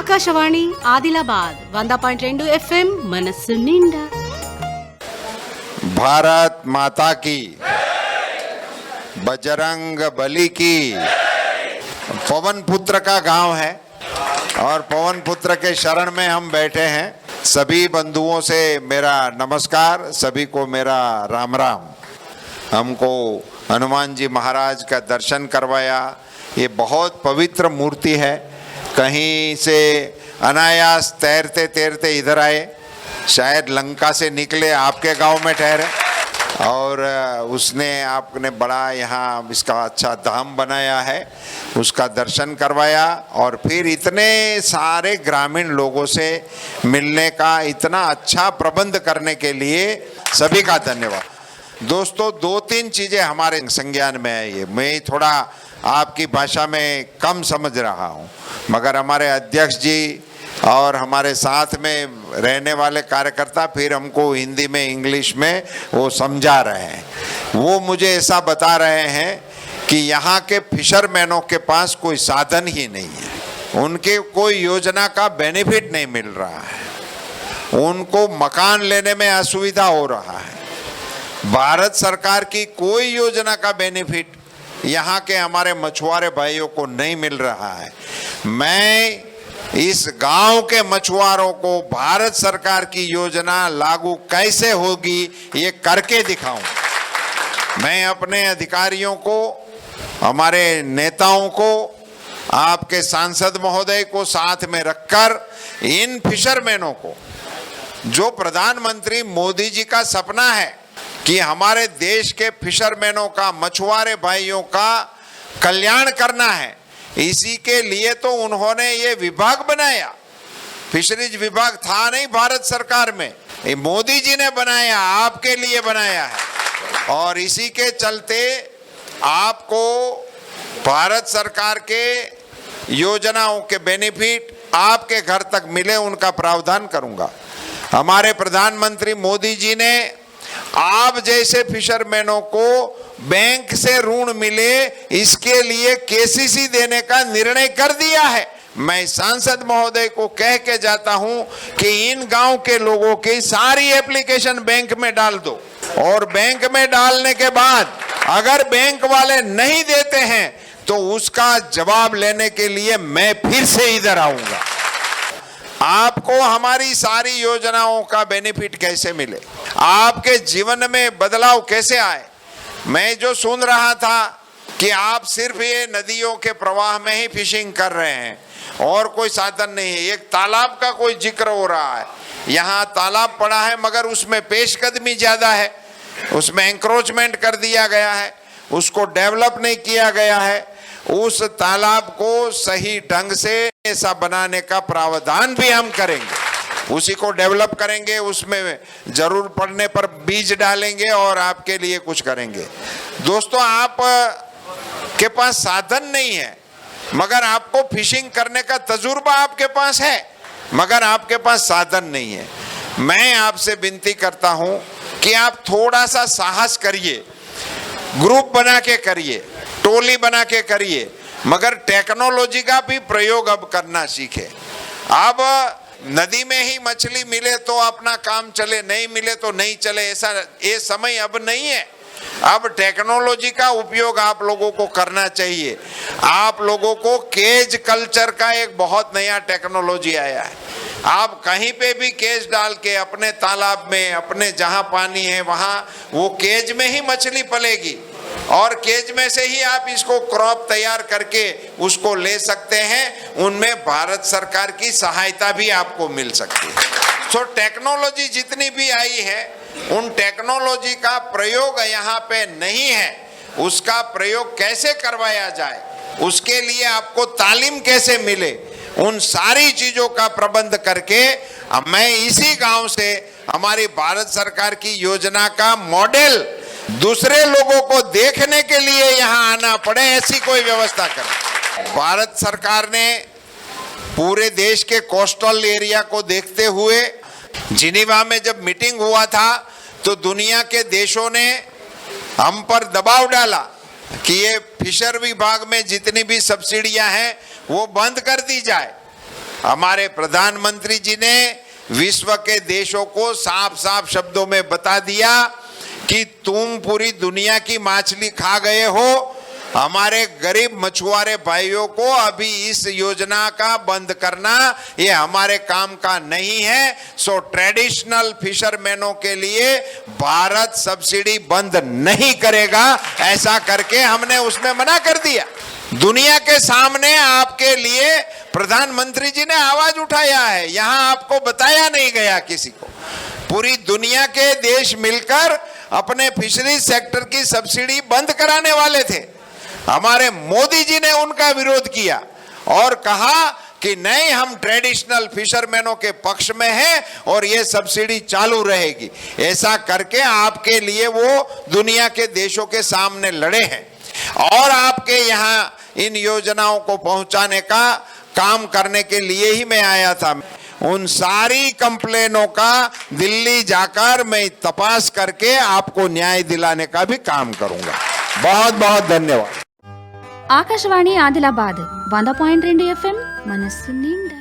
Akashvani Adilabad 100.2 FM మనస్సు నిండా. भारत माता की, बजरंग बली की। पवन पुत्र का गांव है और पवन पुत्र के शरण में हम बैठे हैं। सभी बंधुओं से मेरा नमस्कार, सभी को मेरा राम राम। हमको हनुमान जी महाराज का दर्शन करवाया। ये बहुत पवित्र मूर्ति है। कहीं से अनायास तैरते तैरते इधर आए, शायद लंका से निकले, आपके गांव में ठहरे और उसने आपने बड़ा यहाँ इसका अच्छा धाम बनाया है, उसका दर्शन करवाया और फिर इतने सारे ग्रामीण लोगों से मिलने का इतना अच्छा प्रबंध करने के लिए सभी का धन्यवाद। दोस्तों, दो तीन चीज़ें हमारे संज्ञान में है। ये मैं थोड़ा आपकी भाषा में कम समझ रहा हूँ, मगर हमारे अध्यक्ष जी और हमारे साथ में रहने वाले कार्यकर्ता फिर हमको हिंदी में इंग्लिश में वो समझा रहे हैं। वो मुझे ऐसा बता रहे हैं कि यहाँ के फिशरमैनों के पास कोई साधन ही नहीं है, उनके कोई योजना का बेनिफिट नहीं मिल रहा है, उनको मकान लेने में असुविधा हो रहा है। भारत सरकार की कोई योजना का बेनिफिट यहाँ के हमारे मछुआरे भाइयों को नहीं मिल रहा है। मैं इस गांव के मछुआरों को भारत सरकार की योजना लागू कैसे होगी ये करके दिखाऊं। मैं अपने अधिकारियों को, हमारे नेताओं को, आपके सांसद महोदय को साथ में रखकर इन फिशरमैनों को, जो प्रधानमंत्री मोदी जी का सपना है कि हमारे देश के फिशरमैनों का, मछुआरे भाइयों का कल्याण करना है, इसी के लिए तो उन्होंने ये विभाग बनाया। फिशरीज विभाग था नहीं भारत सरकार में, ये मोदी जी ने बनाया, आपके लिए बनाया है। और इसी के चलते आपको भारत सरकार के योजनाओं के बेनिफिट आपके घर तक मिले, उनका प्रावधान करूंगा। हमारे प्रधानमंत्री मोदी जी ने आप जैसे फिशरमैनों को बैंक से ऋण मिले, इसके लिए केसीसी देने का निर्णय कर दिया है। मैं सांसद महोदय को कह के जाता हूं कि इन गांव के लोगों की सारी एप्लीकेशन बैंक में डाल दो और बैंक में डालने के बाद अगर बैंक वाले नहीं देते हैं तो उसका जवाब लेने के लिए मैं फिर से इधर आऊंगा। आपको हमारी सारी योजनाओं का बेनिफिट कैसे मिले, आपके जीवन में बदलाव कैसे आए। मैं जो सुन रहा था कि आप सिर्फ ये नदियों के प्रवाह में ही फिशिंग कर रहे हैं और कोई साधन नहीं है। एक तालाब का कोई जिक्र हो रहा है, यहाँ तालाब पड़ा है मगर उसमें पेशकदमी ज्यादा है, उसमें एंक्रोचमेंट कर दिया गया है, उसको डेवलप नहीं किया गया है। उस तालाब को सही ढंग से ऐसा बनाने का प्रावधान भी हम करेंगे, उसी को डेवलप करेंगे, उसमें जरूर पड़ने पर बीज डालेंगे और आपके लिए कुछ करेंगे। दोस्तों, आप के पास साधन नहीं है मगर आपको फिशिंग करने का तजुर्बा आपके पास है, मगर आपके पास साधन नहीं है। मैं आपसे विनती करता हूं कि आप थोड़ा सा साहस करिए, ग्रुप बना के करिए, टोली बना के करिए, मगर टेक्नोलॉजी का भी प्रयोग अब करना सीखे। अब नदी में ही मछली मिले तो अपना काम चले, नहीं मिले तो नहीं चले, ऐसा ये समय अब नहीं है। अब टेक्नोलॉजी का उपयोग आप लोगों को करना चाहिए। आप लोगों को केज कल्चर का एक बहुत नया टेक्नोलॉजी आया है। आप कहीं पे भी केज डाल के अपने तालाब में, अपने जहां पानी है वहां वो केज में ही मछली पलेगी और केज में से ही आप इसको क्रॉप तैयार करके उसको ले सकते हैं। उनमें भारत सरकार की सहायता भी आपको मिल सकती है। सो टेक्नोलॉजी जितनी भी आई है, उन टेक्नोलॉजी का प्रयोग यहाँ पे नहीं है, उसका प्रयोग कैसे करवाया जाए, उसके लिए आपको तालीम कैसे मिले, उन सारी चीजों का प्रबंध करके मैं इसी गांव से हमारी भारत सरकार की योजना का मॉडल दूसरे लोगों को देखने के लिए यहाँ आना पड़े, ऐसी कोई व्यवस्था करें। भारत सरकार ने पूरे देश के कोस्टल एरिया को देखते हुए जिनीवा में जब मीटिंग हुआ था तो दुनिया के देशों ने हम पर दबाव डाला कि ये फिशर विभाग में जितनी भी सब्सिडियां हैं वो बंद कर दी जाए। हमारे प्रधानमंत्री जी ने विश्व के देशों को साफ साफ शब्दों में बता दिया कि तुम पूरी दुनिया की मछली खा गए हो, हमारे गरीब मछुआरे भाइयों को अभी इस योजना का बंद करना ये हमारे काम का नहीं है। सो ट्रेडिशनल फिशरमैनों के लिए भारत सब्सिडी बंद नहीं करेगा, ऐसा करके हमने उसमें मना कर दिया। दुनिया के सामने आपके लिए प्रधानमंत्री जी ने आवाज उठाया है, यहां आपको बताया नहीं गया किसी को। पूरी दुनिया के देश मिलकर अपने फिशरीज सेक्टर की सब्सिडी बंद कराने वाले थे। हमारे मोदी जी ने उनका विरोध किया और कहा कि नहीं, हम ट्रेडिशनल फिशरमैनों के पक्ष में हैं और ये सब्सिडी चालू रहेगी। ऐसा करके आपके लिए वो दुनिया के देशों के सामने लड़े हैं और आपके यहाँ इन योजनाओं को पहुंचाने का काम करने के लिए ही मैं आया था। उन सारी कंप्लेनों का दिल्ली जाकर मैं तपास करके आपको न्याय दिलाने का भी काम करूंगा। बहुत बहुत धन्यवाद। ఆకాశవాణి ఆదిలాబాద్ 100.2 FM మనస్సు నిండా